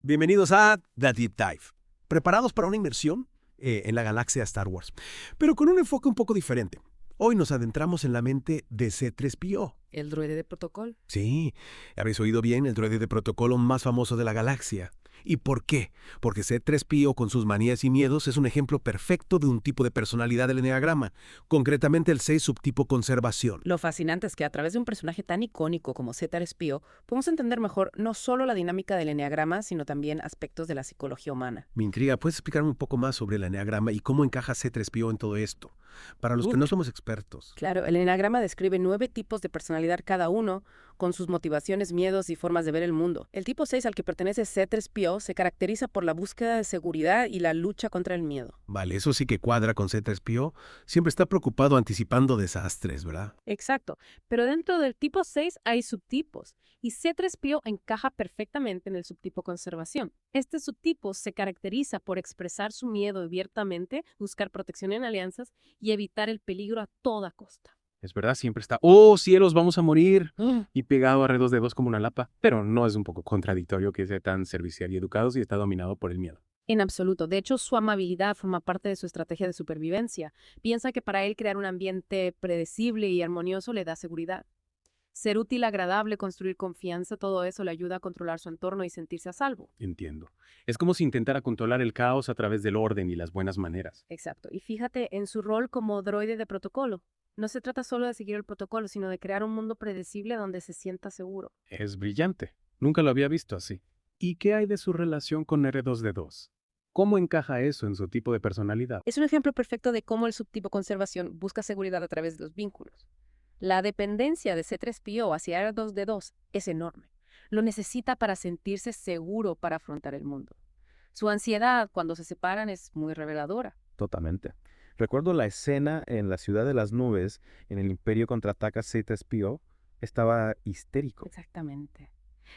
Bienvenidos a The Deep Dive. ¿Preparados para una inmersión en la galaxia Star Wars? Pero con un enfoque un poco diferente. Hoy nos adentramos en la mente de C-3PO. El droide de protocolo. Sí, habéis oído bien, el droide de protocolo más famoso de la galaxia. ¿Y por qué? Porque C-3PO con sus manías y miedos es un ejemplo perfecto de un tipo de personalidad del eneagrama, concretamente el 6 subtipo conservación. Lo fascinante es que a través de un personaje tan icónico como C-3PO podemos entender mejor no solo la dinámica del eneagrama, sino también aspectos de la psicología humana. Me intriga, ¿puedes explicarme un poco más sobre el eneagrama y cómo encaja C-3PO en todo esto? Para los que no somos expertos. Claro, el eneagrama describe 9 tipos de personalidad cada uno, con sus motivaciones, miedos y formas de ver el mundo. El tipo 6 al que pertenece C-3PO se caracteriza por la búsqueda de seguridad y la lucha contra el miedo. Vale, eso sí que cuadra con C-3PO. Siempre está preocupado anticipando desastres, ¿verdad? Exacto, pero dentro del tipo 6 hay subtipos, y C-3PO encaja perfectamente en el subtipo conservación. Este subtipo se caracteriza por expresar su miedo abiertamente, buscar protección en alianzas y evitar el peligro a toda costa. Es verdad, siempre está, ¡oh cielos, vamos a morir! ¡Ah! Y pegado a R2D2 como una lapa. Pero no es un poco contradictorio que sea tan servicial y educado si está dominado por el miedo. En absoluto. De hecho, su amabilidad forma parte de su estrategia de supervivencia. Piensa que para él crear un ambiente predecible y armonioso le da seguridad. Ser útil, agradable, construir confianza, todo eso le ayuda a controlar su entorno y sentirse a salvo. Entiendo. Es como si intentara controlar el caos a través del orden y las buenas maneras. Exacto. Y fíjate en su rol como droide de protocolo. No se trata solo de seguir el protocolo, sino de crear un mundo predecible donde se sienta seguro. Es brillante. Nunca lo había visto así. ¿Y qué hay de su relación con R2D2? ¿Cómo encaja eso en su tipo de personalidad? Es un ejemplo perfecto de cómo el subtipo conservación busca seguridad a través de los vínculos. La dependencia de C-3PO hacia R2D2 es enorme. Lo necesita para sentirse seguro para afrontar el mundo. Su ansiedad cuando se separan es muy reveladora. Totalmente. Recuerdo la escena en la Ciudad de las Nubes, en el Imperio contraataca C-3PO, estaba histérico. Exactamente.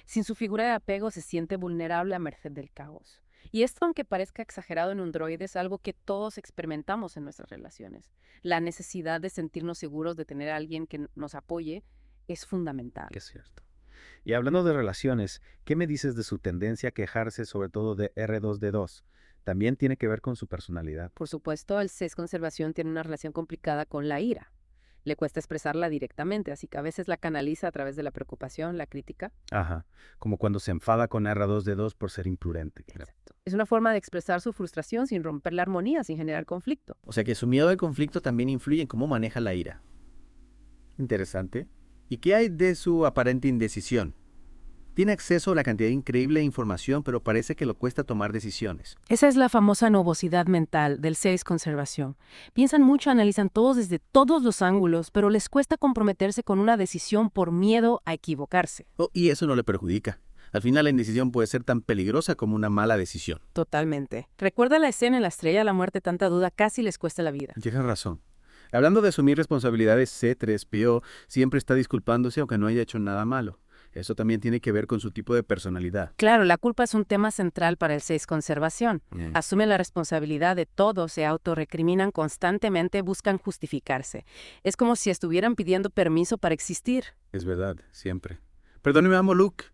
Sin su figura de apego se siente vulnerable a merced del caos. Y esto, aunque parezca exagerado en un droide, es algo que todos experimentamos en nuestras relaciones. La necesidad de sentirnos seguros, de tener a alguien que nos apoye, es fundamental. Es cierto. Y hablando de relaciones, ¿qué me dices de su tendencia a quejarse sobre todo de R2D2? También tiene que ver con su personalidad. Por supuesto, el CES conservación tiene una relación complicada con la ira. Le cuesta expresarla directamente, así que a veces la canaliza a través de la preocupación, la crítica. Ajá, como cuando se enfada con R2D2 por ser imprudente. Exacto. Es una forma de expresar su frustración sin romper la armonía, sin generar conflicto. O sea que su miedo al conflicto también influye en cómo maneja la ira. Interesante. ¿Y qué hay de su aparente indecisión? Tiene acceso a la cantidad increíble de información, pero parece que le cuesta tomar decisiones. Esa es la famosa nubosidad mental del 6 conservación. Piensan mucho, analizan todos desde todos los ángulos, pero les cuesta comprometerse con una decisión por miedo a equivocarse. Oh, y eso no le perjudica. Al final la indecisión puede ser tan peligrosa como una mala decisión. Totalmente. ¿Recuerda la escena en La Estrella de la Muerte? Tanta duda casi les cuesta la vida. Tienes razón. Hablando de asumir responsabilidades, C-3PO siempre está disculpándose aunque no haya hecho nada malo. Eso también tiene que ver con su tipo de personalidad. Claro, la culpa es un tema central para el 6 conservación. Mm. Asumen la responsabilidad de todo, se autorrecriminan constantemente, buscan justificarse. Es como si estuvieran pidiendo permiso para existir. Es verdad, siempre. Perdóneme, amo Luke.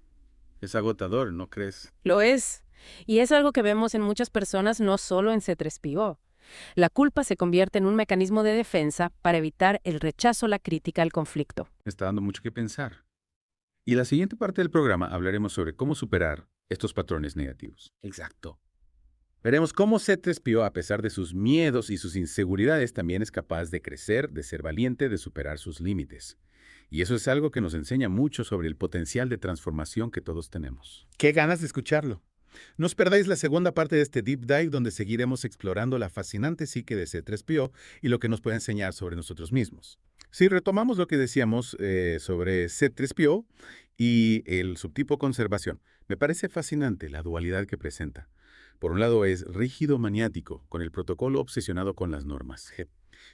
Es agotador, ¿no crees? Lo es. Y es algo que vemos en muchas personas, no solo en C-3PO. La culpa se convierte en un mecanismo de defensa para evitar el rechazo, la crítica, el conflicto. Me está dando mucho que pensar. Y en la siguiente parte del programa hablaremos sobre cómo superar estos patrones negativos. Exacto. Veremos cómo C-3PO, a pesar de sus miedos y sus inseguridades, también es capaz de crecer, de ser valiente, de superar sus límites. Y eso es algo que nos enseña mucho sobre el potencial de transformación que todos tenemos. ¡Qué ganas de escucharlo! No os perdáis la segunda parte de este Deep Dive donde seguiremos explorando la fascinante psique de C-3PO y lo que nos puede enseñar sobre nosotros mismos. Si retomamos lo que decíamos sobre C-3PO y el subtipo conservación, me parece fascinante la dualidad que presenta. Por un lado es rígido maniático, con el protocolo obsesionado con las normas.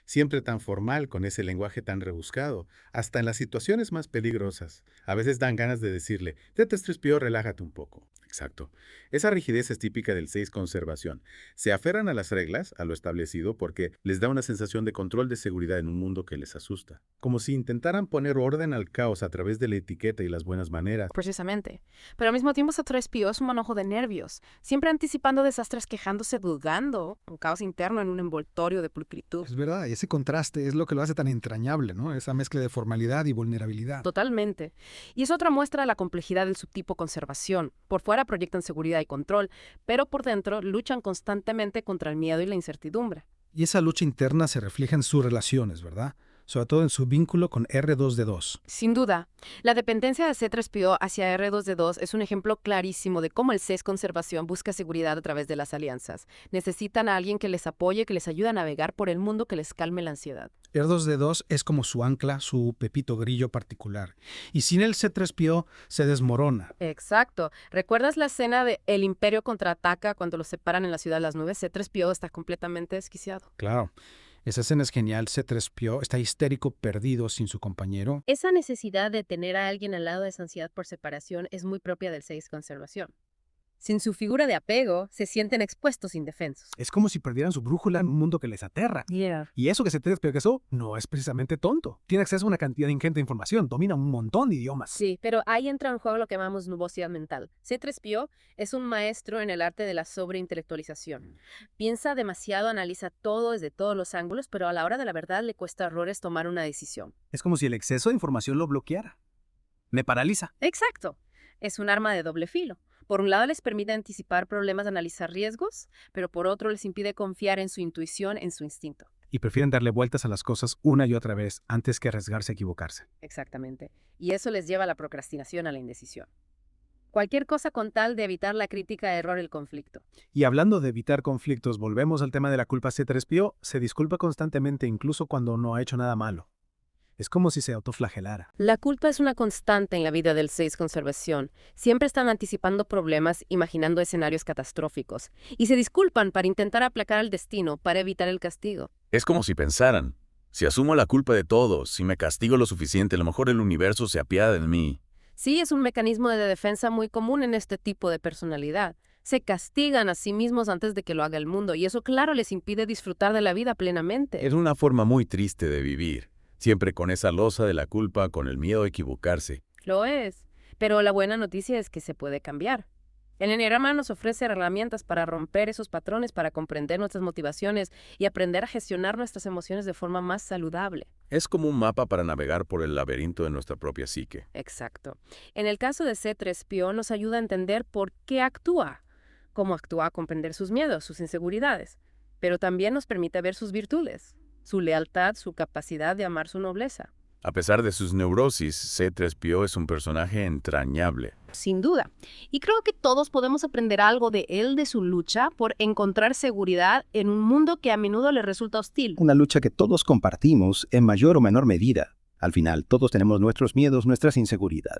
Siempre tan formal, con ese lenguaje tan rebuscado, hasta en las situaciones más peligrosas. A veces dan ganas de decirle, C-3PO, relájate un poco. Exacto. Esa rigidez es típica del 6 conservación. Se aferran a las reglas, a lo establecido, porque les da una sensación de control de seguridad en un mundo que les asusta. Como si intentaran poner orden al caos a través de la etiqueta y las buenas maneras. Precisamente. Pero al mismo tiempo, C3PO es un manojo de nervios, siempre anticipando desastres, quejándose, dudando, un caos interno en un envoltorio de pulcritud. Es verdad, y ese contraste es lo que lo hace tan entrañable, ¿no? Esa mezcla de formalidad y vulnerabilidad. Totalmente. Y es otra muestra de la complejidad del subtipo conservación. Por fuera proyectan seguridad y control, pero por dentro luchan constantemente contra el miedo y la incertidumbre. Y esa lucha interna se refleja en sus relaciones, ¿verdad? Sobre todo en su vínculo con R2D2. Sin duda, la dependencia de C3PO hacia R2D2 es un ejemplo clarísimo de cómo el 6 conservación busca seguridad a través de las alianzas. Necesitan a alguien que les apoye, que les ayude a navegar por el mundo, que les calme la ansiedad. R2D2 es como su ancla, su pepito grillo particular. Y sin el C3PO se desmorona. Exacto. ¿Recuerdas la escena de El Imperio contraataca cuando los separan en la Ciudad de las Nubes? C3PO está completamente desquiciado. Claro, esa escena es genial. C3PO está histérico, perdido, sin su compañero. Esa necesidad de tener a alguien al lado de esa ansiedad por separación es muy propia del 6 conservación. Sin su figura de apego, se sienten expuestos indefensos. Es como si perdieran su brújula en un mundo que les aterra. Y eso que se te despegó no es precisamente tonto. Tiene acceso a una cantidad ingente de información, domina un montón de idiomas. Sí, pero ahí entra en juego lo que llamamos nubosidad mental. C3PO es un maestro en el arte de la sobreintelectualización. Piensa demasiado, analiza todo desde todos los ángulos, pero a la hora de la verdad le cuesta horrores tomar una decisión. Es como si el exceso de información lo bloqueara. Me paraliza. Exacto. Es un arma de doble filo. Por un lado les permite anticipar problemas, analizar riesgos, pero por otro les impide confiar en su intuición, en su instinto. Y prefieren darle vueltas a las cosas una y otra vez antes que arriesgarse a equivocarse. Exactamente. Y eso les lleva a la procrastinación, a la indecisión. Cualquier cosa con tal de evitar la crítica, error, el conflicto. Y hablando de evitar conflictos, volvemos al tema de la culpa. C3PO se disculpa constantemente incluso cuando no ha hecho nada malo. Es como si se autoflagelara. La culpa es una constante en la vida del 6 conservación. Siempre están anticipando problemas, imaginando escenarios catastróficos. Y se disculpan para intentar aplacar el destino, para evitar el castigo. Es como si pensaran, si asumo la culpa de todos, si me castigo lo suficiente, a lo mejor el universo se apiada de mí. Sí, es un mecanismo de defensa muy común en este tipo de personalidad. Se castigan a sí mismos antes de que lo haga el mundo, y eso claro les impide disfrutar de la vida plenamente. Es una forma muy triste de vivir, siempre con esa losa de la culpa, con el miedo a equivocarse. Lo es, pero la buena noticia es que se puede cambiar. El Enneagrama nos ofrece herramientas para romper esos patrones, para comprender nuestras motivaciones y aprender a gestionar nuestras emociones de forma más saludable. Es como un mapa para navegar por el laberinto de nuestra propia psique. Exacto. En el caso de C3PO nos ayuda a entender por qué actúa, cómo actúa, a comprender sus miedos, sus inseguridades, pero también nos permite ver sus virtudes, su lealtad, su capacidad de amar su nobleza. A pesar de sus neurosis, C3PO es un personaje entrañable. Sin duda. Y creo que todos podemos aprender algo de él, de su lucha por encontrar seguridad en un mundo que a menudo le resulta hostil. Una lucha que todos compartimos en mayor o menor medida. Al final, todos tenemos nuestros miedos, nuestras inseguridades.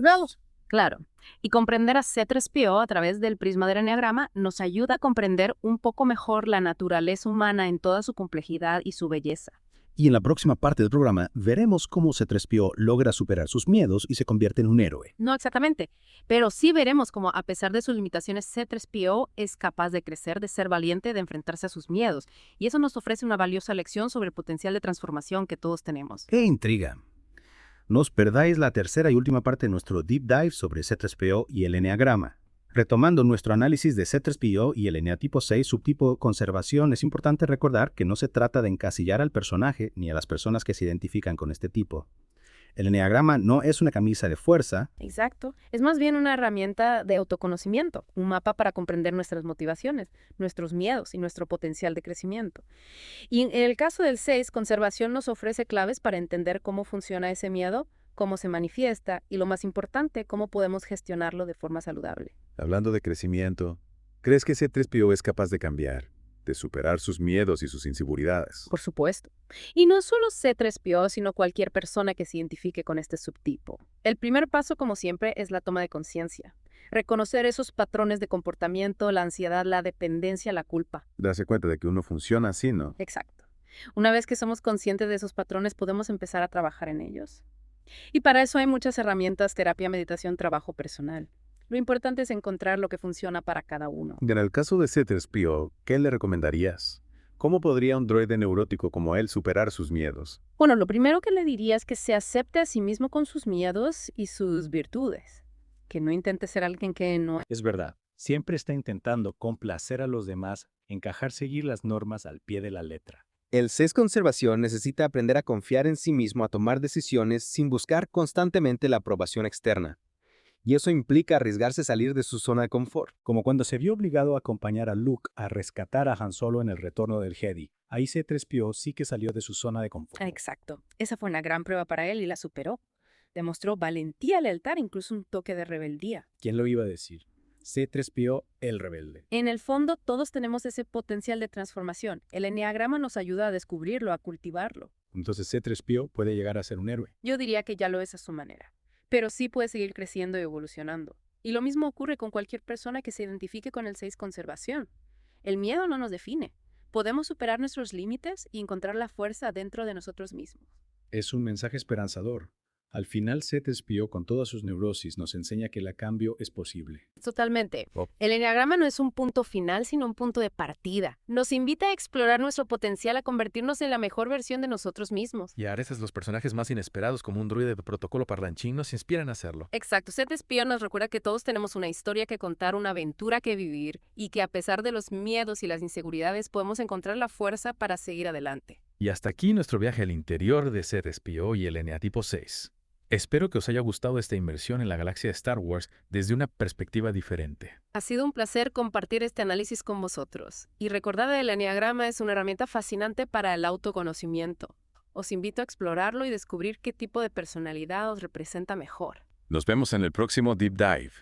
Claro. Y comprender a C3PO a través del prisma del Enneagrama nos ayuda a comprender un poco mejor la naturaleza humana en toda su complejidad y su belleza. Y en la próxima parte del programa veremos cómo C3PO logra superar sus miedos y se convierte en un héroe. No exactamente, pero sí veremos cómo a pesar de sus limitaciones, C3PO es capaz de crecer, de ser valiente, de enfrentarse a sus miedos. Y eso nos ofrece una valiosa lección sobre el potencial de transformación que todos tenemos. ¡Qué intriga! No os perdáis la tercera y última parte de nuestro Deep Dive sobre C3PO y el Enneagrama. Retomando nuestro análisis de C3PO y el eneatipo 6 subtipo conservación, es importante recordar que no se trata de encasillar al personaje ni a las personas que se identifican con este tipo. El eneagrama no es una camisa de fuerza. Exacto. Es más bien una herramienta de autoconocimiento, un mapa para comprender nuestras motivaciones, nuestros miedos y nuestro potencial de crecimiento. Y en el caso del 6, conservación nos ofrece claves para entender cómo funciona ese miedo, cómo se manifiesta y, lo más importante, cómo podemos gestionarlo de forma saludable. Hablando de crecimiento, ¿crees que C3PO es capaz de cambiar, de superar sus miedos y sus inseguridades? Por supuesto. Y no solo C3PO, sino cualquier persona que se identifique con este subtipo. El primer paso, como siempre, es la toma de conciencia. Reconocer esos patrones de comportamiento, la ansiedad, la dependencia, la culpa. Darse cuenta de que uno funciona así, ¿no? Exacto. Una vez que somos conscientes de esos patrones, podemos empezar a trabajar en ellos. Y para eso hay muchas herramientas: terapia, meditación, trabajo personal. Lo importante es encontrar lo que funciona para cada uno. En el caso de C3PO, ¿qué le recomendarías? ¿Cómo podría un droide neurótico como él superar sus miedos? Bueno, lo primero que le diría es que se acepte a sí mismo con sus miedos y sus virtudes. Que no intente ser alguien que no Es verdad, siempre está intentando complacer a los demás, encajar seguir las normas al pie de la letra. El 6 conservación necesita aprender a confiar en sí mismo, a tomar decisiones sin buscar constantemente la aprobación externa. Y eso implica arriesgarse a salir de su zona de confort. Como cuando se vio obligado a acompañar a Luke a rescatar a Han Solo en el retorno del Jedi. Ahí C3PO sí que salió de su zona de confort. Exacto. Esa fue una gran prueba para él y la superó. Demostró valentía, lealtad, incluso un toque de rebeldía. ¿Quién lo iba a decir? C3PO, el rebelde. En el fondo, todos tenemos ese potencial de transformación. El eneagrama nos ayuda a descubrirlo, a cultivarlo. Entonces C3PO puede llegar a ser un héroe. Yo diría que ya lo es a su manera, pero sí puede seguir creciendo y evolucionando. Y lo mismo ocurre con cualquier persona que se identifique con el 6 conservación. El miedo no nos define. Podemos superar nuestros límites y encontrar la fuerza dentro de nosotros mismos. Es un mensaje esperanzador. Al final, C3PO, con todas sus neurosis, nos enseña que el cambio es posible. Totalmente. Oh. El eneagrama no es un punto final, sino un punto de partida. Nos invita a explorar nuestro potencial, a convertirnos en la mejor versión de nosotros mismos. Y a veces los personajes más inesperados, como un droide de protocolo parlanchín, nos inspiran a hacerlo. Exacto. C3PO nos recuerda que todos tenemos una historia que contar, una aventura que vivir, y que a pesar de los miedos y las inseguridades, podemos encontrar la fuerza para seguir adelante. Y hasta aquí nuestro viaje al interior de C3PO y el Eneatipo 6. Espero que os haya gustado esta inmersión en la galaxia de Star Wars desde una perspectiva diferente. Ha sido un placer compartir este análisis con vosotros. Y recordad que el eneagrama es una herramienta fascinante para el autoconocimiento. Os invito a explorarlo y descubrir qué tipo de personalidad os representa mejor. Nos vemos en el próximo Deep Dive.